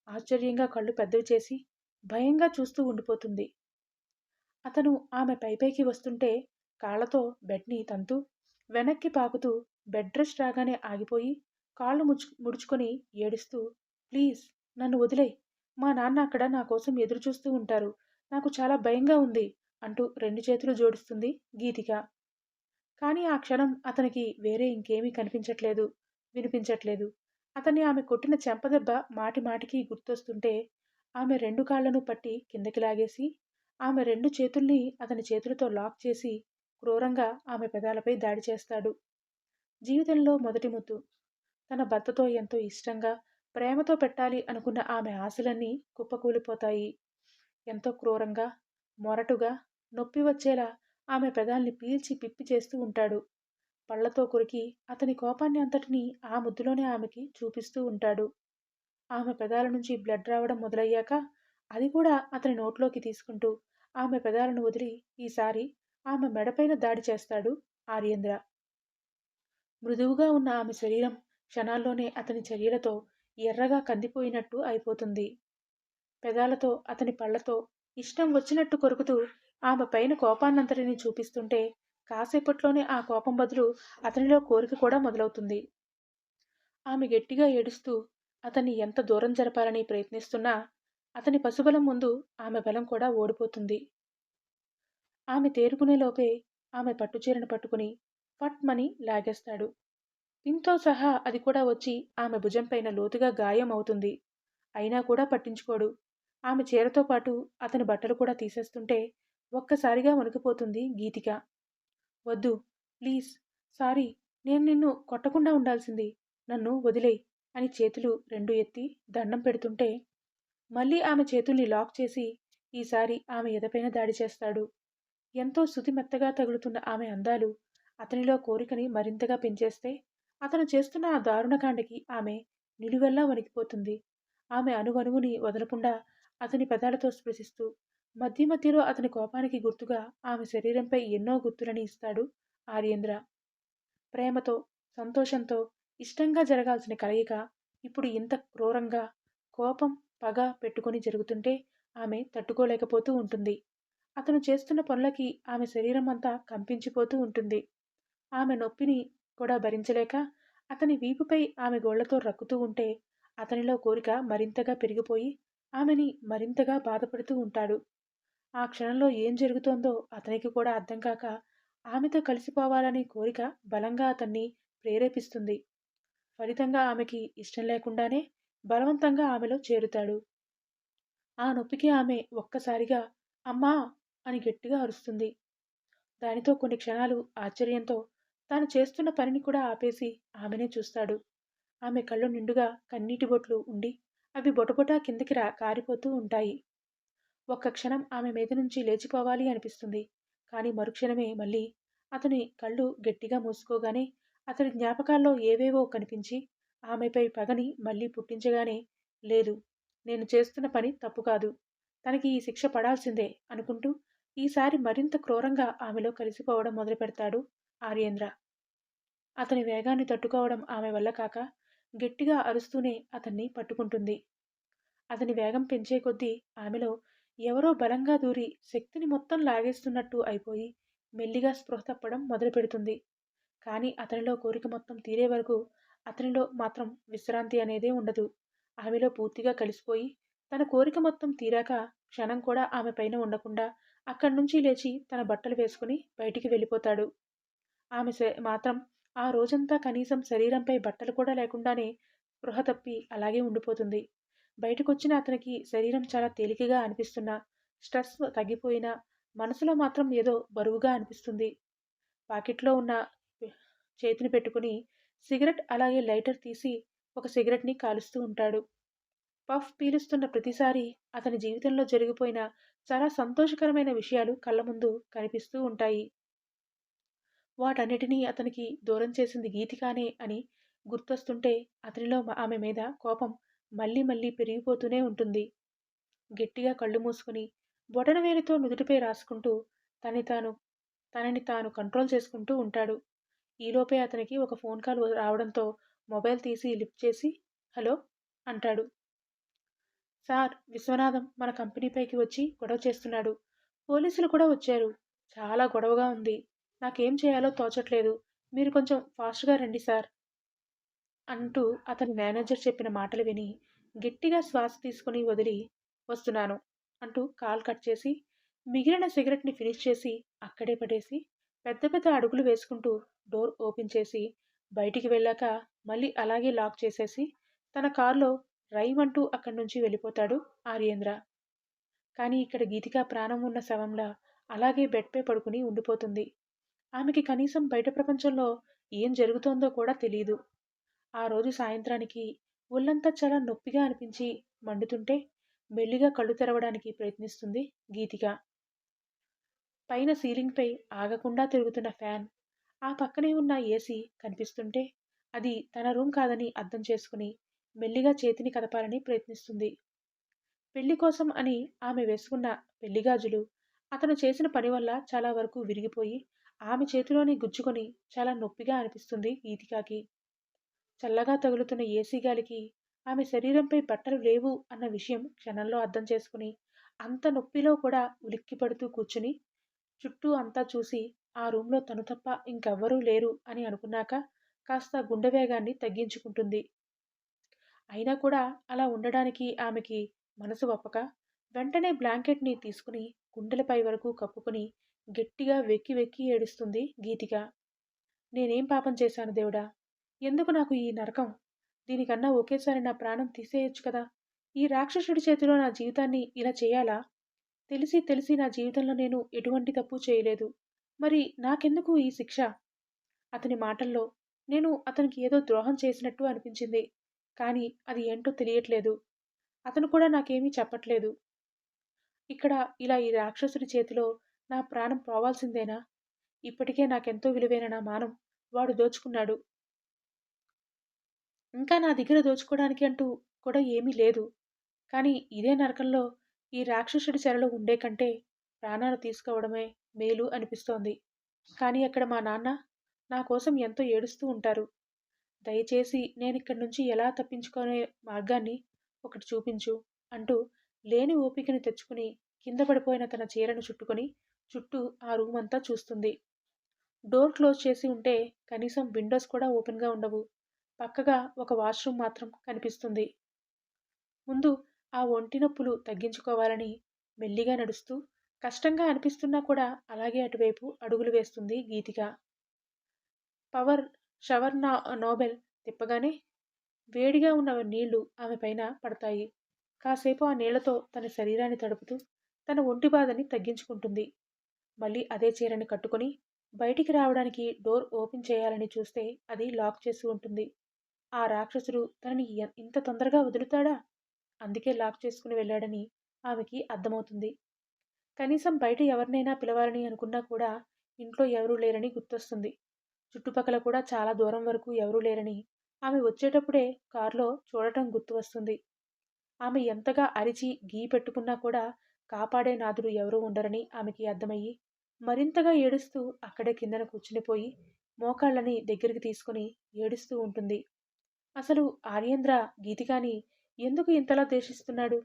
ఆశ్చర్యంగా కళ్ళు పెద్దవి చేసి భయంగా చూస్తూ ఉండిపోతుంది. అతను ఆమె పైపైకి వస్తుంటే కాళ్లతో బెడ్‌ని తంతూ వెనక్కి పాకుతూ బెడ్ రెస్ట్ రాగానే ఆగిపోయి కాళ్ళు ముడుచుకొని ఏడుస్తూ, ప్లీజ్ నన్ను వదిలేయ్. మా నాన్న అక్కడ నా కోసం ఎదురు చూస్తూ ఉంటారు. నాకు చాలా భయంగా ఉంది అంటూ 2 చేతులు జోడిస్తుంది గీతిక. కానీ ఆ క్షణం అతనికి వేరే ఇంకేమీ కనిపించట్లేదు, వినిపించట్లేదు. అతన్ని ఆమె కొట్టిన చెంపదెబ్బ మాటి మాటికి గుర్తొస్తుంటే, ఆమె 2 కాళ్ళను పట్టి కిందకి లాగేసి, ఆమె 2 చేతుల్ని అతని చేతులతో లాక్ చేసి, క్రూరంగా ఆమె పెదాలపై దాడి చేస్తాడు. జీవితంలో మొదటి ముద్దు. తన భర్తతో ఎంతో ఇష్టంగా, ప్రేమతో పెట్టాలి అనుకున్న ఆమె ఆశలన్నీ కుప్పకూలిపోతాయి. ఎంతో క్రూరంగా, మొరటుగా, నొప్పి వచ్చేలా ఆమె పెదాల్ని పీల్చి పిప్పి చేస్తూ ఉంటాడు. పళ్లతో కొరికి అతని కోపాన్ని అంతటినీ ఆ ముద్దులోనే ఆమెకి చూపిస్తూ ఉంటాడు. ఆమె పెదాల నుంచి బ్లడ్ రావడం మొదలయ్యాక, అది కూడా అతని నోట్లోకి తీసుకుంటూ, ఆమె పెదాలను వదిలి ఈసారి ఆమె మెడపైన దాడి చేస్తాడు ఆర్యేంద్ర. మృదువుగా ఉన్న ఆమె శరీరం క్షణాల్లోనే అతని చర్యలతో ఎర్రగా కందిపోయినట్టు అయిపోతుంది. పెదాలతో అతని పళ్లతో ఇష్టం వచ్చినట్టు కొరుకుతూ ఆమె పైన కోపాన్నంతటినీ చూపిస్తుంటే కాసేపట్లోనే ఆ కోపం బదులు అతనిలో కోరిక కూడా మొదలవుతుంది. ఆమె గట్టిగా ఏడుస్తూ అతన్ని ఎంత దూరం జరపాలని ప్రయత్నిస్తున్నా అతని పశుబలం ముందు ఆమె బలం కూడా ఓడిపోతుంది. ఆమె తేరుకునే లోపే ఆమె పట్టుచీరను పట్టుకుని ఫట్మని లాగేస్తాడు. పిన్‌తో సహా అది కూడా వచ్చి ఆమె భుజంపైన లోతుగా గాయం అవుతుంది. అయినా కూడా పట్టించుకోడు. ఆమె చీరతో పాటు అతని బట్టలు కూడా తీసేస్తుంటే ఒక్కసారిగా వణికిపోతుంది గీతిక. వద్దు. ప్లీజ్. సారీ. నేను నిన్ను కొట్టకుండా ఉండాల్సింది. నన్ను వదిలేయ్ అని చేతులు 2 ఎత్తి దండం పెడుతుంటే మళ్ళీ ఆమె చేతుల్ని లాక్ చేసి ఈసారి ఆమె ఎదపైన దాడి చేస్తాడు. ఎంతో శుతిమెత్తగా తగులుతున్న ఆమె అందాలు అతనిలో కోరికని మరింతగా పెంచేస్తే అతను చేస్తున్న ఆ దారుణకాండకి ఆమె నిలువెల్లా వణికిపోతుంది. ఆమె అణువణువుని వదలకుండా అతని పెదాలతో స్పృశిస్తూ మధ్య మధ్యలో అతని కోపానికి గుర్తుగా ఆమె శరీరంపై ఎన్నో గుర్తులని ఇస్తాడు ఆర్యేంద్ర. ప్రేమతో, సంతోషంతో, ఇష్టంగా జరగాల్సిన కలయిక ఇప్పుడు ఇంత క్రూరంగా, కోపం, పగ పెట్టుకొని జరుగుతుంటే ఆమె తట్టుకోలేకపోతూ ఉంటుంది. అతను చేస్తున్న పనులకి ఆమె శరీరం అంతా కంపించిపోతూ ఉంటుంది. ఆమె నొప్పిని కూడా భరించలేక అతని వీపుపై ఆమె గోళ్లతో రక్కుతూ ఉంటే అతనిలో కోరిక మరింతగా పెరిగిపోయి ఆమెని మరింతగా బాధపడుతూ ఉంటాడు. ఆ క్షణంలో ఏం జరుగుతోందో అతనికి కూడా అర్థం కాక ఆమెతో కలిసిపోవాలనే కోరిక బలంగా అతన్ని ప్రేరేపిస్తుంది. ఫలితంగా ఆమెకి ఇష్టం లేకుండానే బలవంతంగా ఆమెలో చేరుతాడు. ఆ నొప్పికి ఆమె ఒక్కసారిగా అమ్మా అని గట్టిగా అరుస్తుంది. దానితో కొన్ని క్షణాలు ఆశ్చర్యంతో తాను చేస్తున్న పనిని కూడా ఆపేసి ఆమెనే చూస్తాడు. ఆమె కళ్ళు నిండుగా కన్నీటి బొట్లు ఉండి అవి బొటబొటా కిందకి కారిపోతూ ఉంటాయి. ఒక్క క్షణం ఆమె మీద నుంచి లేచిపోవాలి అనిపిస్తుంది. కానీ మరుక్షణమే మళ్ళీ అతని కళ్ళు గట్టిగా మూసుకోగానే అతని జ్ఞాపకాల్లో ఏవేవో కనిపించి ఆమెపై పగని మళ్ళీ పుట్టించగానే లేదు, నేను చేస్తున్న పని తప్పు కాదు, తనకి ఈ శిక్ష పడాల్సిందే అనుకుంటూ ఈసారి మరింత క్రూరంగా ఆమెలో కలిసిపోవడం మొదలుపెడతాడు ఆర్యేంద్ర. అతని వేగాన్ని తట్టుకోవడం ఆమె వల్ల కాక గట్టిగా అరుస్తూనే అతన్ని పట్టుకుంటుంది. అతని వేగం పెంచే కొద్దీ ఆమెలో ఎవరో బలంగా దూరి శక్తిని మొత్తం లాగేస్తున్నట్టు అయిపోయి మెల్లిగా స్పృహ తప్పడం మొదలుపెడుతుంది. కానీ అతనిలో కోరిక మొత్తం తీరే వరకు అతనిలో మాత్రం విశ్రాంతి అనేదే ఉండదు. ఆమెలో పూర్తిగా కలిసిపోయి తన కోరిక మొత్తం తీరాక క్షణం కూడా ఆమె పైన ఉండకుండా అక్కడి నుంచి లేచి తన బట్టలు వేసుకుని బయటికి వెళ్ళిపోతాడు. ఆమె మాత్రం ఆ రోజంతా కనీసం శరీరంపై బట్టలు కూడా లేకుండానే స్పృహ తప్పి అలాగే ఉండిపోతుంది. బయటకొచ్చిన అతనికి శరీరం చాలా తేలికగా అనిపిస్తున్నా, స్ట్రెస్ తగ్గిపోయినా మనసులో మాత్రం ఏదో బరువుగా అనిపిస్తుంది. పాకెట్లో ఉన్న చేతిని పెట్టుకుని సిగరెట్ అలాగే లైటర్ తీసి ఒక సిగరెట్ని కాలుస్తూ ఉంటాడు. పఫ్ పీలుస్తున్న ప్రతిసారి అతని జీవితంలో జరిగిపోయిన చాలా సంతోషకరమైన విషయాలు కళ్ళ ముందు కనిపిస్తూ ఉంటాయి. వాటన్నిటినీ అతనికి దూరం చేసింది గీతికానే అని గుర్తొస్తుంటే అతనిలో ఆమె మీద కోపం మళ్ళీ మళ్ళీ పెరిగిపోతూనే ఉంటుంది. గట్టిగా కళ్ళు మూసుకుని బొటనవేలితో నుదుటిపై రాసుకుంటూ తనని తాను తనని తాను కంట్రోల్ చేసుకుంటూ ఉంటాడు. ఈలోపే అతనికి ఒక ఫోన్ కాల్ రావడంతో మొబైల్ తీసి లిఫ్ట్ చేసి హలో అంటాడు. సార్, విశ్వనాథం మన కంపెనీపైకి వచ్చి గొడవ చేస్తున్నాడు. పోలీసులు కూడా వచ్చారు. చాలా గొడవగా ఉంది. నాకేం చేయాలో తోచట్లేదు. మీరు కొంచెం ఫాస్ట్‌గా రండి సార్ అంటూ అతని మేనేజర్ చెప్పిన మాటలు విని గట్టిగా శ్వాస తీసుకొని వదిలి వస్తున్నాను అంటూ కాల్ కట్ చేసి మిగిలిన సిగరెట్ని ఫినిష్ చేసి అక్కడే పడేసి పెద్ద పెద్ద అడుగులు వేసుకుంటూ డోర్ ఓపెన్ చేసి బయటికి వెళ్ళాక మళ్ళీ అలాగే లాక్ చేసేసి తన కారులో రైమంటూ అక్కడి నుంచి వెళ్ళిపోతాడు ఆర్యేంద్ర. కానీ ఇక్కడ గీతిక ప్రాణం ఉన్న శవంలా అలాగే బెడ్పై పడుకుని ఉండిపోతుంది. ఆమెకి కనీసం బయట ప్రపంచంలో ఏం జరుగుతోందో కూడా తెలీదు. ఆ రోజు సాయంత్రానికి ఒళ్ళంతా చాలా నొప్పిగా అనిపించి మండుతుంటే మెల్లిగా కళ్ళు తెరవడానికి ప్రయత్నిస్తుంది గీతిక. పైన సీలింగ్పై ఆగకుండా తిరుగుతున్న ఫ్యాన్, ఆ పక్కనే ఉన్న ఏసీ కనిపిస్తుంటే అది తన రూమ్ కాదని అర్థం చేసుకుని మెల్లిగా చేతిని కదపాలని ప్రయత్నిస్తుంది. పెళ్లి కోసం అని ఆమె వేసుకున్న పెళ్లిగాజులు అతను చేసిన పని వల్ల చాలా వరకు విరిగిపోయి ఆమె చేతిలోని గుచ్చుకొని చాలా నొప్పిగా అనిపిస్తుంది గీతికాకి. చల్లగా తగులుతున్న ఏసీ గాలికి ఆమె శరీరంపై బట్టలు లేవు అన్న విషయం క్షణంలో అర్థం చేసుకుని అంత నొప్పిలో కూడా ఉలిక్కిపడుతూ కూర్చుని చుట్టూ అంతా చూసి ఆ రూంలో తను తప్ప ఇంకెవ్వరూ లేరు అని అనుకున్నాక కాస్త గుండె వేగాన్ని తగ్గించుకుంటుంది. అయినా కూడా అలా ఉండడానికి ఆమెకి మనసు ఒప్పక వెంటనే బ్లాంకెట్ని తీసుకుని గుండెలపై వరకు కప్పుకుని గట్టిగా వెక్కి వెక్కి ఏడుస్తుంది గీతిక. నేనేం పాపం చేశాను దేవుడా, ఎందుకు నాకు ఈ నరకం? దీనికన్నా ఒకేసారి నా ప్రాణం తీసేయొచ్చు కదా. ఈ రాక్షసుడి చేతిలో నా జీవితాన్ని ఇలా చేయాలా? తెలిసి తెలిసి నా జీవితంలో నేను ఎటువంటి తప్పు చేయలేదు, మరి నాకెందుకు ఈ శిక్ష? అతని మాటల్లో నేను అతనికి ఏదో ద్రోహం చేసినట్టు అనిపించింది. కానీ అది ఏంటో తెలియట్లేదు. అతను కూడా నాకేమీ చెప్పట్లేదు. ఇక్కడ ఇలా ఈ రాక్షసుడి చేతిలో నా ప్రాణం పోవాల్సిందేనా? ఇప్పటికే నాకెంతో విలువైన నా మానం వాడు దోచుకున్నాడు. ఇంకా నా దగ్గర దోచుకోవడానికి అంటూ కూడా ఏమీ లేదు. కానీ ఇదే నరకంలో ఈ రాక్షసుడి చెరలో ఉండే కంటే ప్రాణాలు తీసుకోవడమే మేలు అనిపిస్తోంది. కానీ అక్కడ మా నాన్న నా కోసం ఎంతో ఏడుస్తూ ఉంటారు. దయచేసి నేనిక్కడి నుంచి ఎలా తప్పించుకునే మార్గాన్ని ఒకటి చూపించు అంటూ లేని ఓపికని తెచ్చుకుని కింద పడిపోయిన తన చీరను చుట్టుకొని చుట్టూ ఆ రూమ్ అంతా చూస్తుంది. డోర్ క్లోజ్ చేసి ఉంటే కనీసం విండోస్ కూడా ఓపెన్గా ఉండవు. పక్కగా ఒక వాష్రూమ్ మాత్రం కనిపిస్తుంది. ముందు ఆ ఒంటి నొప్పులు తగ్గించుకోవాలని మెల్లిగా నడుస్తూ కష్టంగా అనిపిస్తున్నా కూడా అలాగే అటువైపు అడుగులు వేస్తుంది గీతిక. పవర్ షవర్ నోబెల్ తిప్పగానే వేడిగా ఉన్న నీళ్లు ఆమె పైన పడతాయి. కాసేపు ఆ నీళ్లతో తన శరీరాన్ని తడుపుతూ తన ఒంటి బాధని తగ్గించుకుంటుంది. మళ్ళీ అదే చీరని కట్టుకుని బయటికి రావడానికి డోర్ ఓపెన్ చేయాలని చూస్తే అది లాక్ చేసి ఉంటుంది. ఆ రాక్షసుడు తనని ఇంత తొందరగా వదులుతాడా? అందుకే లాక్ చేసుకుని వెళ్ళాడని ఆమెకి అర్థమవుతుంది. కనీసం బయట ఎవరినైనా పిలవాలని అనుకున్నా కూడా ఇంట్లో ఎవరూ లేరని గుర్తొస్తుంది. చుట్టుపక్కల కూడా చాలా దూరం వరకు ఎవరూ లేరని ఆమె వచ్చేటప్పుడే కారులో చూడటం గుర్తు వస్తుంది. ఆమె ఎంతగా అరిచి గీ పెట్టుకున్నా కూడా కాపాడే నాథుడు ఎవరూ ఉండరని ఆమెకి అర్థమయ్యి మరింతగా ఏడుస్తూ అక్కడే కిందన కూర్చునిపోయి మోకాళ్ళని దగ్గరికి తీసుకుని ఏడుస్తూ ఉంటుంది. అసలు ఆర్యేంద్ర గీతికాని ఎందుకు ఇంతలా ద్వేషిస్తున్నాడు?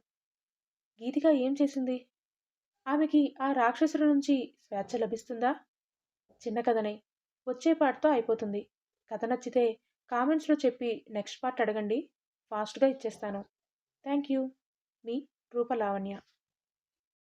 గీతిక ఏం చేసింది? ఆమెకి ఆ రాక్షసుడి నుంచి స్వేచ్ఛ లభిస్తుందా? చిన్న కథనే వచ్చే పార్ట్తో అయిపోతుంది. కథ నచ్చితే కామెంట్స్లో చెప్పి నెక్స్ట్ పార్ట్ అడగండి, ఫాస్ట్గా ఇచ్చేస్తాను. Thank you. మీ రూపలావణ్య.